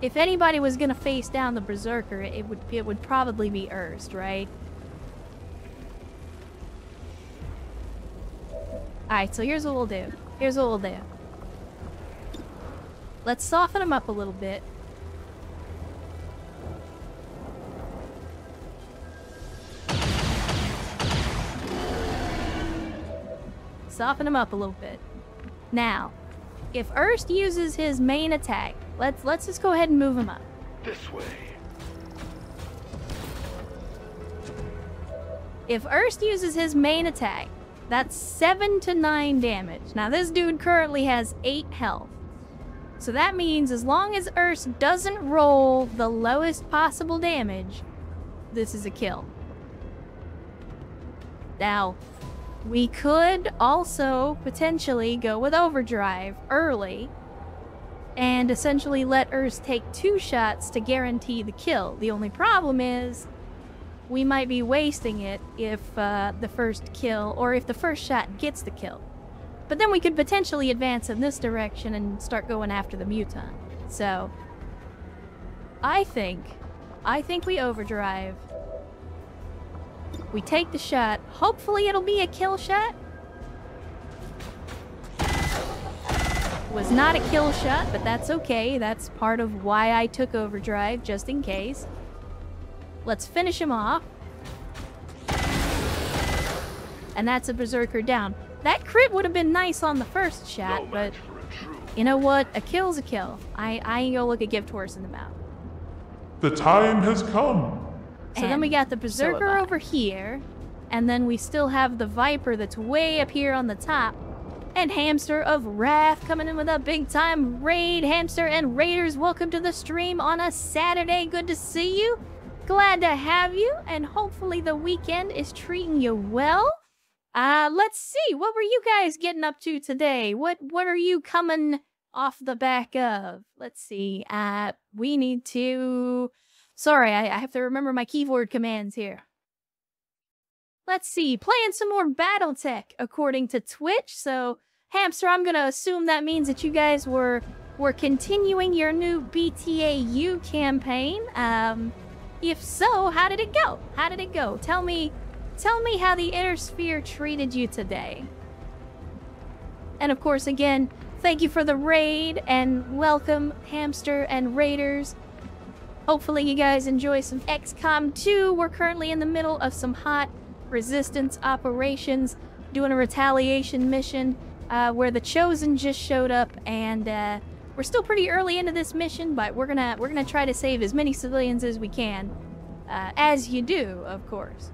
Speaker 1: if anybody was gonna face down the Berserker, it would probably be Ernst, right? Alright, so here's what we'll do. Let's soften him up a little bit. Soften him up a little bit. Now, if Ernst uses his main attack, let's just go ahead and move him up.
Speaker 5: This way.
Speaker 1: If Ernst uses his main attack, that's 7 to 9 damage. Now this dude currently has 8 health. So that means as long as Ernst doesn't roll the lowest possible damage, this is a kill. Now, we could also potentially go with Overdrive early and essentially let Ernst take 2 shots to guarantee the kill. The only problem is we might be wasting it if the first kill, or if the first shot gets the kill. But then we could potentially advance in this direction and start going after the mutant. So, I think we Overdrive. We take the shot. Hopefully it'll be a kill shot. Was not a kill shot, but that's okay. That's part of why I took Overdrive, just in case. Let's finish him off. And that's a Berserker down. That crit would have been nice on the first shot, but you know what? A kill's a kill. I ain't gonna look a gift horse in the mouth.
Speaker 7: The time has come.
Speaker 1: So then we got the Berserker over here. And then we still have the Viper that's way up here on the top. And Hamster of Wrath coming in with a big time raid. Hamster and Raiders, welcome to the stream on a Saturday. Good to see you. Glad to have you. And hopefully the weekend is treating you well. Let's see. What were you guys getting up to today? What are you coming off the back of? Let's see. We need to... Sorry, I have to remember my keyboard commands here. Let's see, playing some more BattleTech, according to Twitch. So, Hamster, I'm gonna assume that means that you guys were continuing your new BTAU campaign. If so, how did it go? How did it go? Tell me how the Inner Sphere treated you today. And of course, again, thank you for the raid, and welcome, Hamster and Raiders. Hopefully you guys enjoy some XCOM 2. We're currently in the middle of some hot resistance operations, doing a retaliation mission where the Chosen just showed up, and we're still pretty early into this mission, but we're gonna try to save as many civilians as we can, as you do, of course.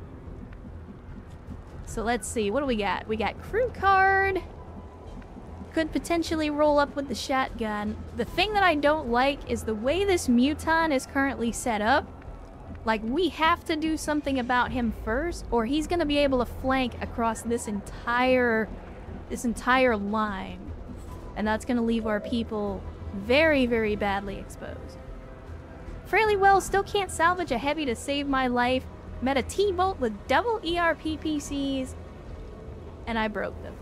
Speaker 1: So let's see, what do we got? We got crew card. Could potentially roll up with the shotgun. The thing that I don't like is the way this Muton is currently set up. Like, we have to do something about him first, or he's gonna be able to flank across this entire line. And that's gonna leave our people very, very badly exposed. Fairly well, still can't salvage a heavy to save my life. Met a T-Bolt with double ERP PCs, and I broke them.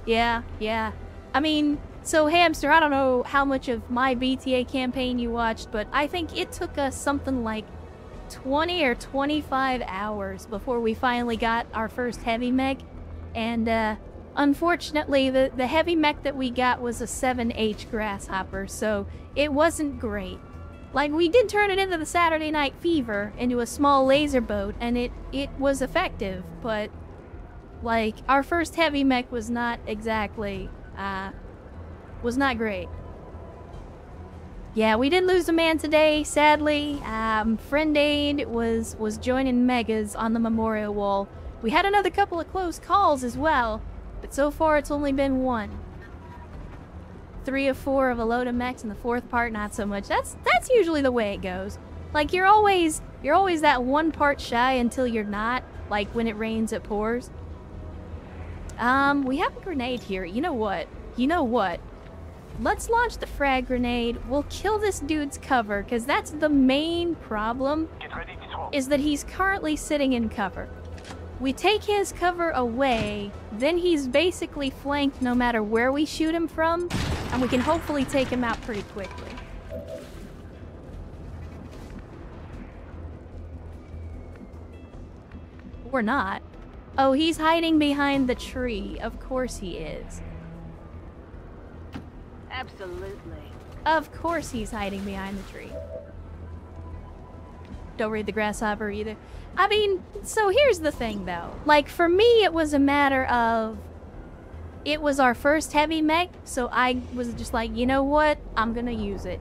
Speaker 1: Yeah. I mean, so Hamster, I don't know how much of my BTA campaign you watched, but I think it took us something like 20 or 25 hours before we finally got our first heavy mech. And unfortunately, the heavy mech that we got was a 7H Grasshopper, so it wasn't great. Like, we did turn it into the Saturday Night Fever, into a small laser boat, and it was effective, but like, our first heavy mech was not exactly, was not great. Yeah, we did lose a man today, sadly. Friend Aid was joining Megas on the memorial wall. We had another couple of close calls as well, but so far it's only been one. 3 of 4 of a load of mechs, and the fourth part not so much. That's usually the way it goes. Like, you're always that one part shy until you're not, like when it rains it pours. We have a grenade here. You know what? Let's launch the frag grenade. We'll kill this dude's cover, because that's the main problem, is that he's currently sitting in cover. We take his cover away, then he's basically flanked no matter where we shoot him from, and we can hopefully take him out pretty quickly. Or not. Oh, he's hiding behind the tree. Of course he is.
Speaker 6: Absolutely.
Speaker 1: Of course he's hiding behind the tree. Don't read the Grasshopper either. I mean, so here's the thing though. Like, for me, it was a matter of... It was our first heavy mech, so I was just like, you know what? I'm gonna use it.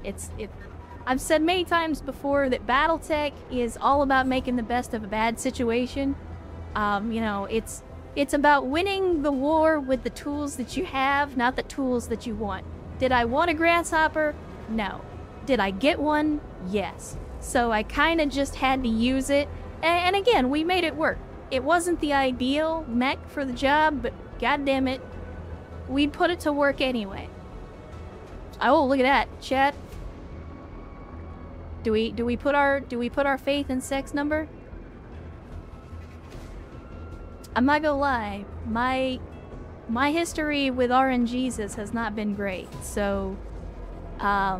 Speaker 1: I've said many times before that BattleTech is all about making the best of a bad situation. You know, it's about winning the war with the tools that you have, not the tools that you want. Did I want a Grasshopper? No. Did I get one? Yes. So I kind of just had to use it. And again, we made it work. It wasn't the ideal mech for the job, but goddammit, we'd put it to work anyway. Oh, look at that, chat. Do we put our faith in Sex Number? I'm not gonna lie, my history with RNGesus has not been great, so I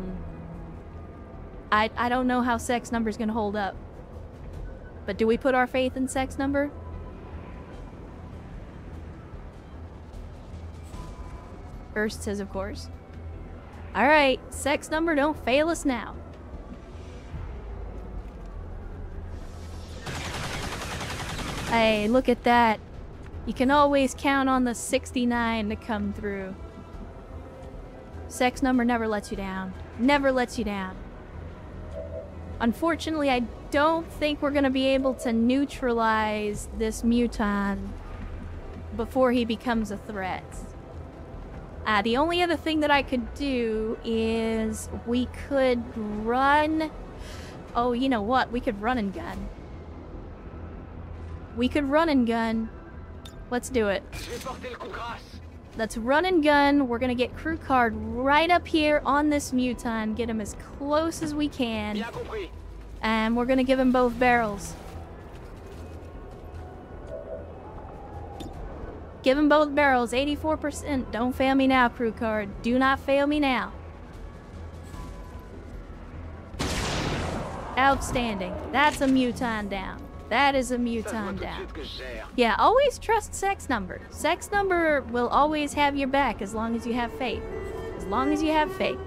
Speaker 1: don't know how Sex Number's gonna hold up. But do we put our faith in Sex Number? First says, of course. Alright, Sex Number, don't fail us now. Hey, look at that. You can always count on the 69 to come through. Sex Number never lets you down. Never lets you down. Unfortunately, don't think we're gonna be able to neutralize this muton before he becomes a threat. The only other thing that I could do is we could run... Oh, you know what? We could run and gun. We could run and gun. Let's do it. Let's run and gun. We're gonna get crew card right up here on this muton. Get him as close as we can. And we're gonna give him both barrels. Give him both barrels. 84%. Don't fail me now, crew card. Do not fail me now. Outstanding. That's a muton down. That is a muton down. Yeah, always trust Sex Number. Sex Number will always have your back as long as you have faith. As long as you have faith.